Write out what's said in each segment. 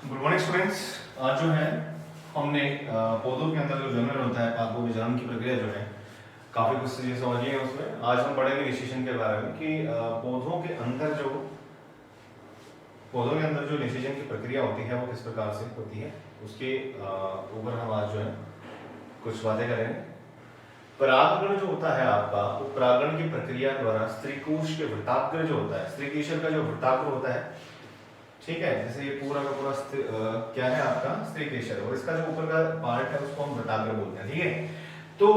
Good morning students. आज जो है हमने पौधों के अंदर जो जन्म होता है पादपों के जन्म की प्रक्रिया जो है काफी कुछ चीजें समझी है उसमें। आज हम पढ़ेंगे निषेचन के बारे में कि पौधों के अंदर जो निषेचन की प्रक्रिया होती है वो किस प्रकार से होती है, उसके ऊपर हम आज जो है कुछ बातें करेंगे। परागण जो होता है आपका, वो परागण की प्रक्रिया द्वारा स्त्रीकोश के वृत्ताग्र जो होता है, स्त्रीकेशर का जो वृत्ताग्र होता है, ठीक है, जैसे ये पूरा का पूरा क्या है आपका स्त्रीकेशर, और इसका जो ऊपर का पार्ट है उसको हम वृत्ताग्र बोलते हैं। ठीक है, तो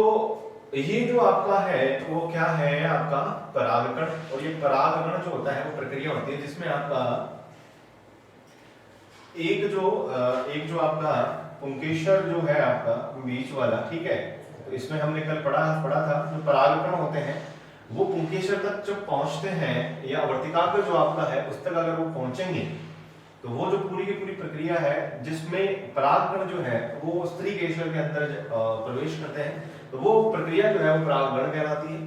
ये जो आपका है वो क्या है आपका परागकण, और ये परागकण जो होता है वो प्रक्रिया होती है जिसमें आपका एक जो आपका पुंकेसर जो है आपका बीच वाला, ठीक है, तो इसमें हमने कल पढ़ा था जो परागकण होते हैं वो पुंकेसर तक जब पहुंचते हैं या वर्तिकाग्र जो आपका है उस तक अगर वो पहुंचेंगे तो वो जो पूरी की पूरी प्रक्रिया है जिसमें परागकण जो है वो स्त्रीकेशर के अंदर प्रवेश करते हैं, तो वो प्रक्रिया जो है वो परागकण कहलाती है।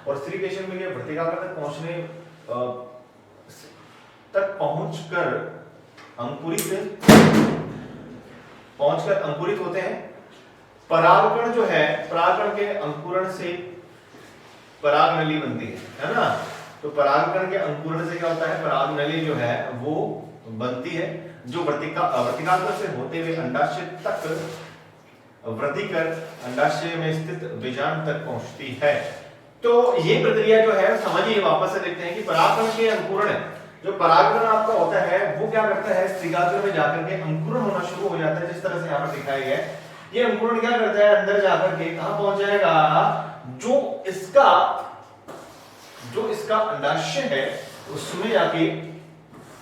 और स्त्रीकेशर में ये वर्तिकाग्र तक पहुंचकर अंकुरित होते हैं। परागकण जो है, परागकण के अंकुरण से परागनली बनती है ना। तो परागकण के अंकुरण से क्या होता है, परागनली जो है वो बनती है जो वर्तिकाग्र से होते हुए अंडाशय तक वृद्धि कर अंडाशय में स्थित बीजांड तक पहुंचती है। तो ये प्रक्रिया जो है समझिए, वापस से देखते हैं कि परागकण के अंकुरण, जो परागकण आपका होता है वो क्या करता है, स्त्रीकाग्र में जाकर के अंकुरण होना शुरू हो जाता है, जिस तरह से यहाँ पर दिखाया गया है। ये अंकुरण क्या करता है, अंदर जाकर के कहां पहुंच जाएगा, जो इसका अंडाशय है उसमें जाके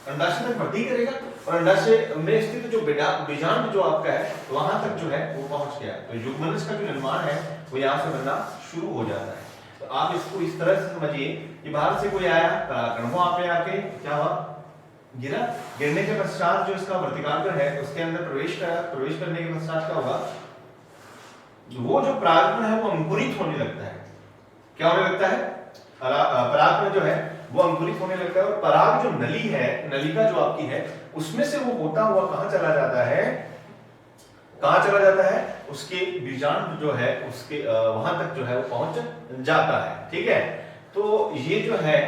अंडाशय तक वृद्धि करेगा, और अंडाशय में स्थित जो बीजांड जो आपका है वहां तक जो है वो पहुंच गया। तो युग्मनज का जो निर्माण है वो यहाँ से बनना शुरू हो जाता है। तो आप इसको इस तरह से समझिए कि बाहर से कोई आया परागकण, वहां पे आके क्या हुआ, गिरा, गिरने के पश्चात जो इसका वर्तिकाग्र है उसके अंदर प्रवेश करने के पश्चात क्या होगा, वो जो परागकण है वो अंकुरित होने लगता है। क्या होने लगता है, परागकण जो है वो अंकुरित होने लगता है, और पराग जो नली है, नलिका जो आपकी है उसमें से वो होता हुआ कहां चला जाता है, उसके बीजांड जो है उसके वहां तक जो है वो पहुंच जाता है। ठीक है, तो ये जो है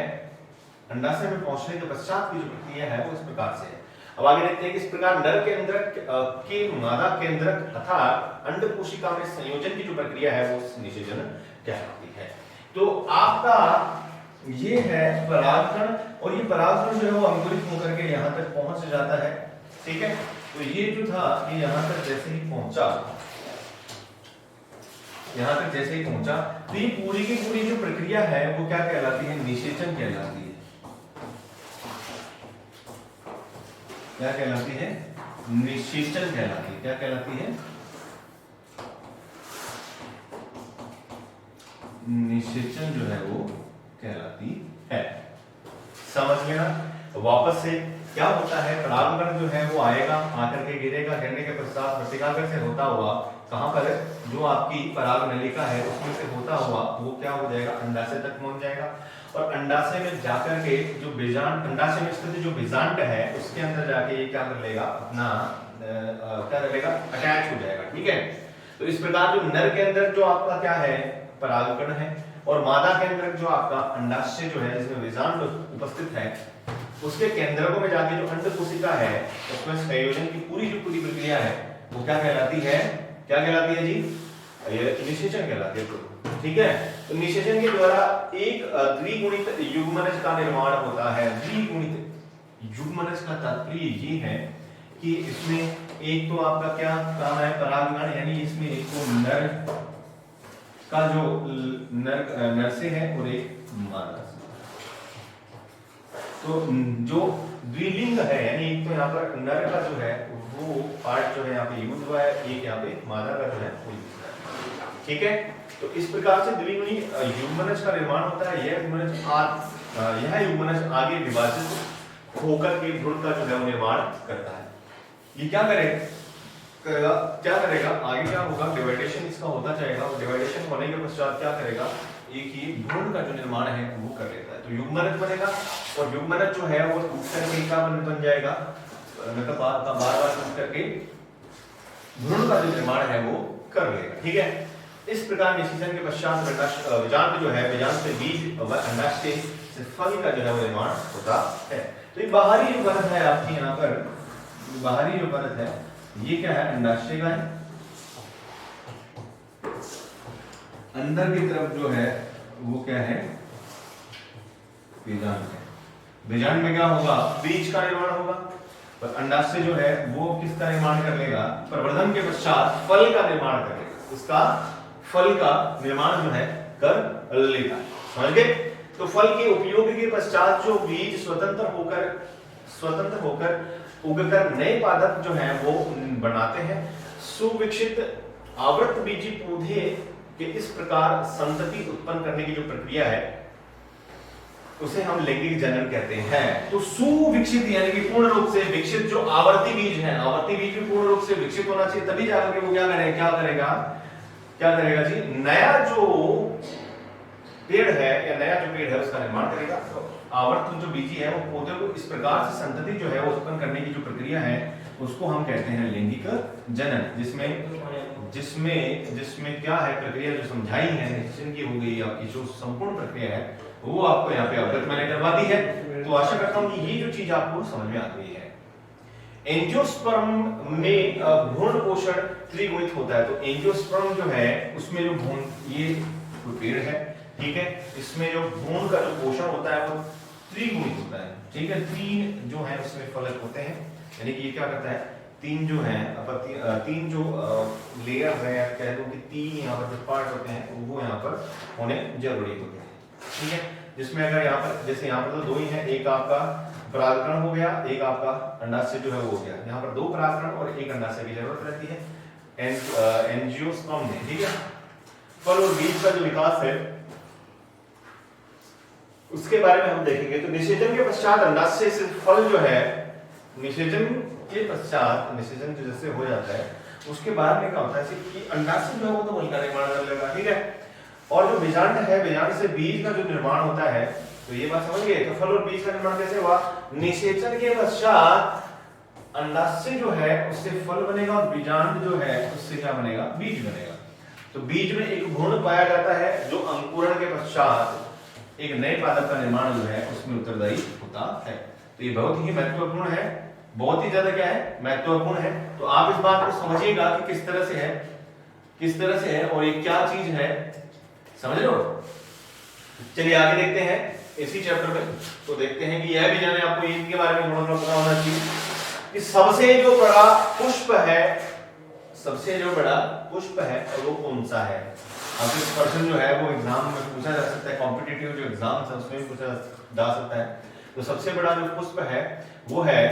अंडाशय में पहुंचने के पश्चात की जो प्रक्रिया है वो इस प्रकार से है। अब आगे देखते हैं कि इस प्रकार नर केंद्रक के मादा केंद्रक तथा अंड कोशिका में संयोजन की जो प्रक्रिया है वो निषेचन कहलाती है। तो आपका ये है परागकण, और ये परागकण जो है वो अंकुरित होकर के यहाँ तक पहुंच जाता है। ठीक है, तो ये जो था ये यहाँ तक जैसे ही पहुंचा, तो ये पूरी की पूरी जो प्रक्रिया है वो क्या कहलाती है, निषेचन कहलाती है। क्या कहलाती है, निषेचन कहलाती है। क्या कहलाती है, निषेचन जो है वो कहलाती है। समझ लेना। वापस से क्या होता है, परागकण जो है वो आएगा, आकर के गिरेगा, गिरने के पश्चात वर्तिकाग्र से होता हुआ कहां पर, जो आपकी पराग नलिका है उसमें से होता हुआ वो क्या हो जाएगा, अंडाशय तक पहुंच जाएगा, और अंडाशय में जाकर के जो बीजांड, अंडाशय में स्थित जो बीजांड है उसके अंदर जाके ये क्या कर लेगा, अपना क्या कर लेगा, अटैच हो जाएगा। ठीक है, तो इस प्रकार जो नर के अंदर जो आपका क्या है परागकण है, और मादा के अंदर जो आपका अंडाशय जो है जिसमें बीजांड उपस्थित है उसके केंद्रकों में जाके जो अंड कोशिका है उसमें संयोजन की पूरी प्रक्रिया है वो क्या कहलाती है, जी, ये निषेचन कहलाती है। ठीक है, तो निषेचन के द्वारा एक द्विगुणित युग्मनज का निर्माण होता है। द्विगुणित युग्मनज का तात्पर्य ये है कि इसमें एक तो आपका क्या काम है, परागण, यानी इसमें एक तो नर का जो नर से है और एक मादा से। तो जो द्विलिंग है, यानी एक तो यहाँ पर नर का जो है वो पार्ट जो है यहाँ पे यूज हुआ है, एक यहाँ पे मादा का जो है वो यूज हुआ है। ठीक है, तो इस प्रकार से द्विगुणी युग्मनज का निर्माण होता है। यह युग्मनज आगे विभाजित होकर के भ्रूण का जो है वो निर्माण करता है। ये क्या करेगा, आगे क्या होगा, डिवाइडेशन इसका होता जाएगा, और डिवाइडेशन होने के पश्चात क्या करेगा, एक ही भ्रूण का जो निर्माण है वो कर लेता है। तो युग्मनज बनेगा, और युग्मनज जो है वो दूसरे का बन जाएगा, मतलब बार बार यूज करके भ्रूण का जो निर्माण है वो कर लेगा। ठीक है, इस प्रकार निषेचन के पश्चात बीजांड जो है, बीजांड से बीज व अंडाशय से फल का जो है वो निर्माण होता है। तो ये बाहरी जो परत है आपकी यहाँ पर, बाहरी जो परत है ये क्या है, अंडाशय का है। अंदर की तरफ जो है वो क्या है, बीजांड है। बीजांड में क्या होगा, बीज का निर्माण होगा। पर अंडाशय जो है वो किसका निर्माण कर लेगा, प्रवर्धन के पश्चात फल का निर्माण करेगा। उसका फल का निर्माण जो है कर लेगा। समझ गए? तो फल के उपयोग के पश्चात जो बीज स्वतंत्र होकर उगकर नए पादप जो है वो बनाते हैं। सुविकसित आवृत बीजी पौधे के इस प्रकार संतति उत्पन्न करने की जो प्रक्रिया है उसे हम लैंगिक जनन कहते हैं। तो सुविकसित यानी कि पूर्ण रूप से विकसित जो आवर्ती बीज है, आवर्ती बीज भी पूर्ण रूप से विकसित होना चाहिए, तभी जाकर के वो क्या करेगा जी, नया जो पेड़ है या नया जो पेड़ है उसका निर्माण करेगा। तो आवर्त जो बीजी है वो पौधे को इस प्रकार से संतति जो है वो उत्पन्न करने की जो प्रक्रिया है उसको हम कहते हैं लैंगिक जनन। जिसमें क्या है प्रक्रिया जो समझाई है निषेचन की हो गई, आपकी जो संपूर्ण प्रक्रिया है वो आपको यहाँ पे अवगत मैंने करवा दी है। तो आशा करता हूँ कि ये जो चीज आपको समझ में आ गई है। एंजियोस्पर्म में भ्रूण पोषण त्रिगुणित होता है। तो एंजियोस्पर्म जो है उसमें जो भ्रूण, ये पेड़ है, ठीक है, इसमें जो भ्रूण का जो पोषण होता है वो त्रिगुणित होता है। ठीक है, तीन जो है उसमें फलक होते हैं, यानी कि ये क्या करता है, तीन जो है तीन जो लेयर है, कह लो कि तीन यहाँ पर जो पार्ट होते हैं वो यहाँ पर होने जरूरी होते हैं। ठीक है, जिसमें अगर यहाँ पर जैसे यहाँ पर तो दो ही है, एक आपका परागकण हो गया, एक आपका अंडाशय जो है वो हो गया। यहाँ पर दो परागकण और एक अंडाशय की जरूरत रहती है एंजियोस्पर्म में। ठीक है, फल और बीज का जो विकास है उसके बारे में हम देखेंगे। तो निषेचन के पश्चात अंडाशय से फल जो है, निषेचन के पश्चात निषेचन जो जैसे हो जाता है उसके बाद में क्या होता है कि अंडाशय जो है वो तो वही का निर्माण कर लेगा। ठीक है, और जो बीजांड है, बीजांड से बीज का जो निर्माण होता है, तो ये बात समझ गए। तो फल और बीज का निर्माण कैसे हुआ, निषेचन के पश्चात अंडाशय जो है उससे फल बनेगा और बीजांड जो है उससे क्या बनेगा, बीज बनेगा। तो बीज में एक भ्रूण पाया जाता है जो अंकुरण के पश्चात एक नए पादप का निर्माण जो है उसमें उत्तरदायी होता है। तो ये बहुत ही महत्वपूर्ण है, बहुत ही ज्यादा क्या है, महत्वपूर्ण है। तो आप इस बात को समझिएगा कि किस तरह से है और ये क्या चीज है, समझ लो। चलिए आगे देखते हैं इसी चैप्टर में। तो देखते हैं कि यह भी जाने आपको इनके बारे में थोड़ा पता होना चाहिए कि सबसे जो बड़ा पुष्प है वो कौन सा है। अब इस प्रश्न जो है वो एग्जाम में पूछा जा सकता है, कॉम्पिटिटिव जो एग्जाम है उसमें भी पूछा जा सकता है। तो सबसे बड़ा जो पुष्प है वो है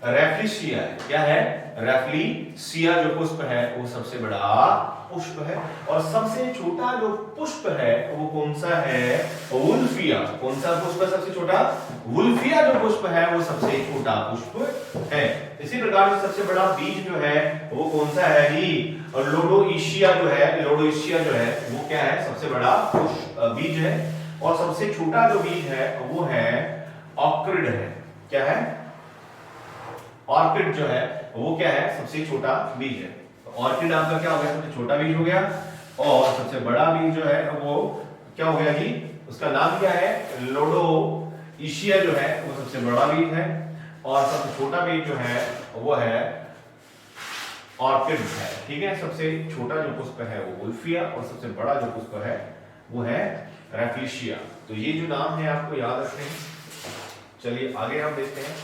रैफ्लिशिया। क्या है, रैफ्लिशिया जो पुष्प है वो सबसे बड़ा पुष्प है। और सबसे छोटा जो पुष्प है वो कौन सा है, वुल्फिया। कौन सा पुष्प है सबसे छोटा, वुल्फिया जो पुष्प है वो सबसे छोटा पुष्प है। इसी प्रकार से सबसे बड़ा बीज जो है वो कौन सा है जी, और लोडोइशिया जो है वो क्या है, सबसे बड़ा बीज है। और सबसे छोटा जो बीज है वो है ऑर्किड है। क्या है, ऑर्किड जो है वो क्या है, सबसे छोटा बीज है। तो ऑर्किड आपका क्या हो गया, सबसे छोटा बीज हो गया। और सबसे बड़ा बीज जो है वो क्या हो गया जी, उसका नाम क्या है, लोडोइशिया जो है वो सबसे बड़ा बीज है। और सबसे छोटा बीज जो है वो है ऑर्किड है। ठीक है, सबसे छोटा जो पुष्प है वो वुल्फिया और सबसे बड़ा जो पुष्प है वो है रैफ्लिशिया। तो ये जो नाम है आपको याद रखने हैं। चलिए आगे हम देखते हैं।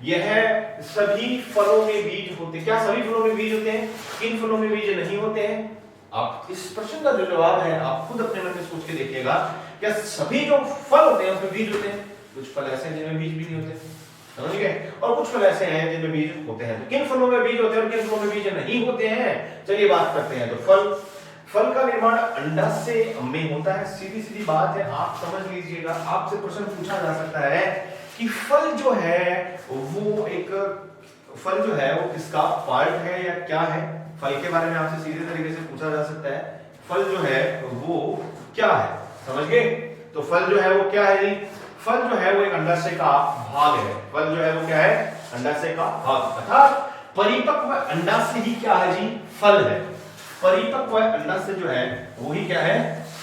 यह सभी फलों में बीज होते, क्या सभी फलों में बीज होते हैं, किन फलों में बीज नहीं होते हैं। आप इस प्रश्न का जो जवाब है आप खुद अपने मन में सोच के देखिएगा, क्या सभी जो फल होते हैं उसमें बीज होते हैं। कुछ फल ऐसे हैं जिनमें बीज भी नहीं होते, समझ गए, और कुछ फल ऐसे हैं जिनमें बीज होते हैं। तो किन फलों में बीज होते हैं और किन फलों में बीज नहीं होते हैं, चलिए बात करते हैं। तो फल का निर्माण अंडाशय में होता है। सीधी बात है, आप समझ लीजिएगा। आपसे प्रश्न पूछा जा सकता है कि फल जो है वो किसका पार्ट है या क्या है। फल के बारे में आपसे सीधे तरीके से पूछा जा सकता है, फल जो है वो क्या है, समझ गए। तो फल जो है वो क्या है जी, फल जो है वो एक अंडाशय का भाग है। फल जो है वो क्या है? अंडाशय का भाग। अर्थात परिपक्व अंडाशय ही क्या है जी? फल है। परिपक्व अंडाशय जो है वो ही क्या है?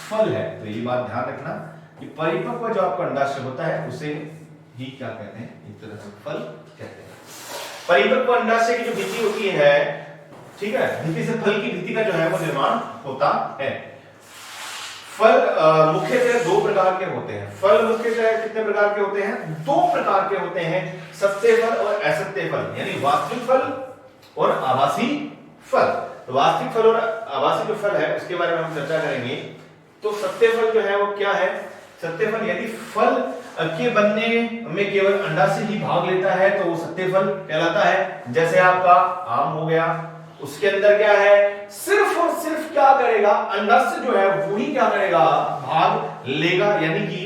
फल है। तो ये बात ध्यान रखना कि परिपक्व जो आपका अंडाशय होता है उसे ही क्या कहते हैं? एक तरह से फल कहते हैं। परिपक्व अंडाशय की जो भित्ति होती है, ठीक है, भित्ति से फल की भित्ति का जो है वो निर्माण होता है। फल मुख्यतः दो प्रकार के होते हैं। फल मुख्यतः कितने प्रकार के होते हैं? दो प्रकार के होते हैं, सत्य फल और असत्य फल, यानी वास्तविक फल और आभासी फल। तो वास्तविक फल और आभासी जो फल है उसके बारे में हम चर्चा करेंगे। तो सत्य फल जो है वो क्या है? सत्य फल यदि फल के बनने में केवल अंडाशय ही भाग लेता है तो वो सत्य फल कहलाता है। जैसे आपका आम हो गया, उसके अंदर क्या है? सिर्फ और सिर्फ क्या करेगा? अंडाशय जो है वो ही क्या करेगा? भाग लेगा, यानी कि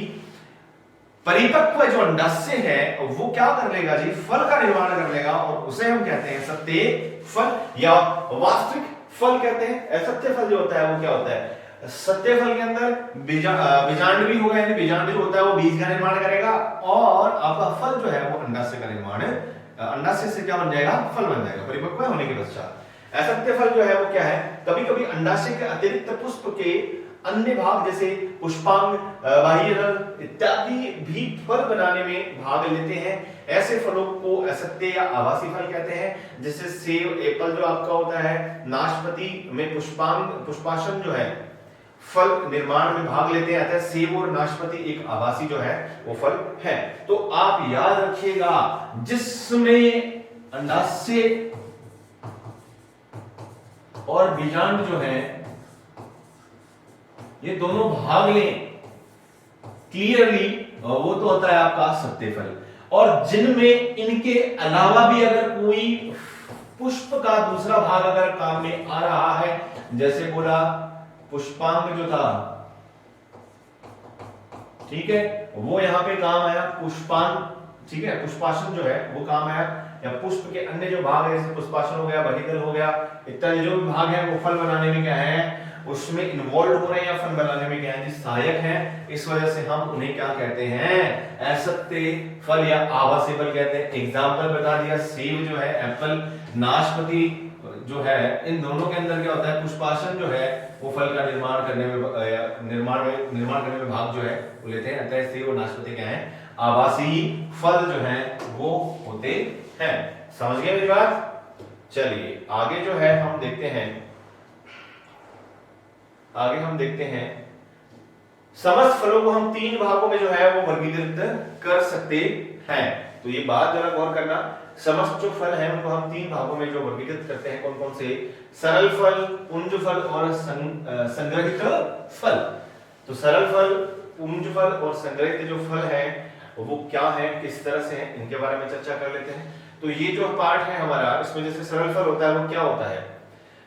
परिपक्व जो अंडाशय है वो क्या कर लेगा जी? फल का निर्माण कर लेगा, और उसे हम कहते हैं सत्य फल या वास्तविक फल कहते हैं। असत्य फल जो होता है वो क्या होता है? सत्य फल के अंदर बीजांड होगा, यानी बीजांड जो होता है वो बीज का निर्माण करेगा, और आपका फल जो है वो अंडाशय का निर्माण, अंडाशय से क्या बन जाएगा? फल बन जाएगा परिपक्व होने के पश्चात। असत्य फल जो है वो क्या है? कभी कभी अंडाशय के अतिरिक्त पुष्प के अन्य भाग जैसे पुष्पांग, बाह्य रल इत्यादि भी फल बनाने में भाग लेते हैं। ऐसे फलों को असत्य या आभासी फल कहते हैं। जैसे सेब, एप्पल जो आपका होता है, नाशपाती में पुष्पाशन जो है फल निर्माण में भाग लेते हैं। अतः सेब और नाशपाती एक आभासी जो है वो फल है। तो आप याद रखिएगा, जिसमें अंडाशय और बीजांड जो है ये दोनों भाग लें क्लियरली, वो तो होता है आपका सत्य फल। और जिनमें इनके अलावा भी अगर कोई पुष्प का दूसरा भाग अगर काम में आ रहा है, जैसे बोला पुष्पांग जो था, ठीक है, वो यहां पे काम आया पुष्पांग, ठीक है, पुष्पाशन जो है वो काम आया, या पुष्प के अन्य जो भाग है जैसे पुष्पाशन हो गया, बहिदल हो गया इत्यादि जो भी भाग है वो फल बनाने में क्या है? उसमें इन्वॉल्व हो रहे हैं, या फल बनाने में क्या है? सहायक है। इस वजह से हम उन्हें क्या कहते हैं? असत्य फल या आभासी फल कहते हैं। एग्जाम्पल बता दिया, सेब जो है, एप्पल, नाशपाती जो है, इन दोनों के अंदर क्या होता है? पुष्पाशन जो है वो फल का निर्माण करने में निर्माण करने में भाग जो है वो लेते हैं। अतः सेब और नाशपाती क्या है? आभासी फल जो है वो होते हैं। समझ गए मेरी बात? चलिए आगे जो है हम देखते हैं समस्त फलों को हम तीन भागों में जो है वो वर्गीकृत कर सकते हैं। तो ये बात जरा गौर करना, समस्त जो फल है उनको हम तीन भागों में जो वर्गीकृत करते हैं, कौन कौन से? सरल फल, पुंज फल और संग्रहित फल। तो सरल फल, पुंज फल और संग्रहित जो फल है वो क्या है, किस तरह से है, इनके बारे में चर्चा कर लेते हैं। तो ये जो पार्ट है हमारा, इसमें जैसे सरल फल होता है वो क्या होता है?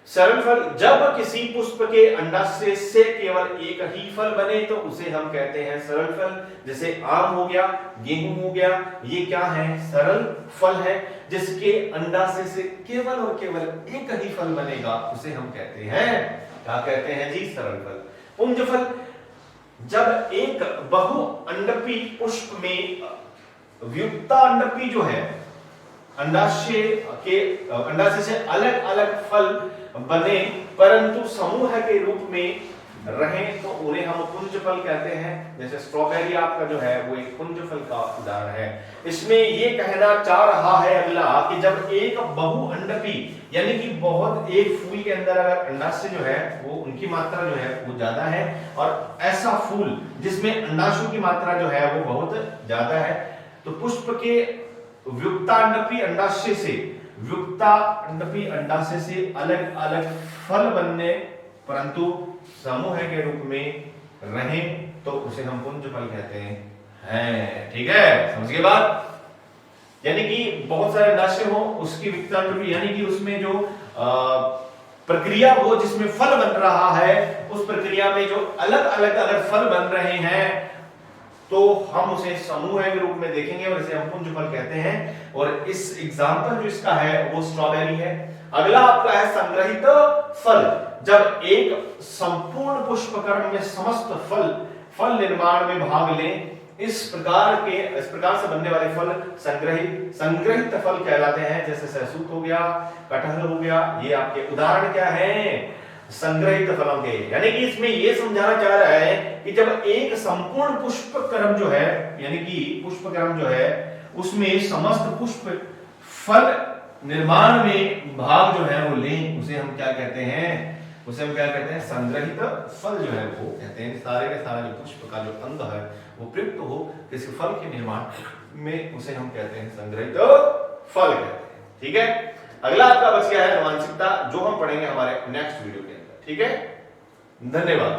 सरल फल, जब किसी पुष्प के अंडाशय से केवल एक ही फल बने तो उसे हम कहते हैं सरल फल। जैसे आम हो गया, गेहूं हो गया, ये क्या है? सरल फल है। जिसके अंडाशय से केवल और केवल एक ही फल बनेगा उसे हम कहते हैं, क्या कहते हैं जी? सरल फल। पुंज फल, जब एक बहु अंडपी पुष्प में व्युत्ता अंडपी जो है, अंडाशय से अलग अलग फल बने परंतु समूह के रूप में रहें तो उन्हें हम पुंज फल कहते हैं। जैसे स्ट्रॉबेरी आपका जो है वो एक पुंज फल का उदाहरण है। इसमें ये कहना चाह रहा है अगला कि जब एक बहु अंडपी यानी कि बहुत एक फूल के अंदर अगर अंडाशय जो है वो उनकी मात्रा जो है वो ज्यादा है, और ऐसा फूल जिसमें अंडाशयों की मात्रा जो है वो बहुत ज्यादा है, तो पुष्प के व्युत्तांडपी अंडाशय से अलग अलग फल बनने परंतु समूह के रूप में रहें तो उसे हम पुंज फल कहते हैं। ठीक है, समझ गए बात? यानी कि बहुत सारे अंडाशय हो, उसकी व्युत्तांडपी यानी कि उसमें जो प्रक्रिया हो जिसमें फल बन रहा है, उस प्रक्रिया में जो अलग अलग अगर फल बन रहे हैं तो हम उसे समूह के रूप में देखेंगे और इसे हम पुंज फल कहते हैं। और इस एग्जांपल जो इसका है वो स्ट्रॉबेरी है। अगला आपका है संग्रहित फल, जब एक संपूर्ण पुष्पक्रम में समस्त फल निर्माण में भाग लें, इस प्रकार से बनने वाले फल संग्रहित फल कहलाते हैं। जैसे सहसूत हो गया, कटहल हो गया, ये आपके उदाहरण क्या हैं? संग्रहित फलों के। यानी कि इसमें ये समझाना चाह रहा है कि जब एक संपूर्ण पुष्पक्रम जो है, यानी कि पुष्पक्रम जो है उसमें समस्त पुष्प फल निर्माण में भाग जो है वो लें, उसे हम क्या कहते हैं? संग्रहित फल जो है वो कहते हैं। सारे के सारा जो पुष्प का जो अंग है वो प्रयुक्त हो किसी फल के निर्माण में, उसे हम कहते हैं संग्रहित फल कहते हैं। ठीक है, अगला आपका बच गया है अनुवांशिकता, जो हम पढ़ेंगे हमारे नेक्स्ट वीडियो के अंदर। ठीक है, धन्यवाद।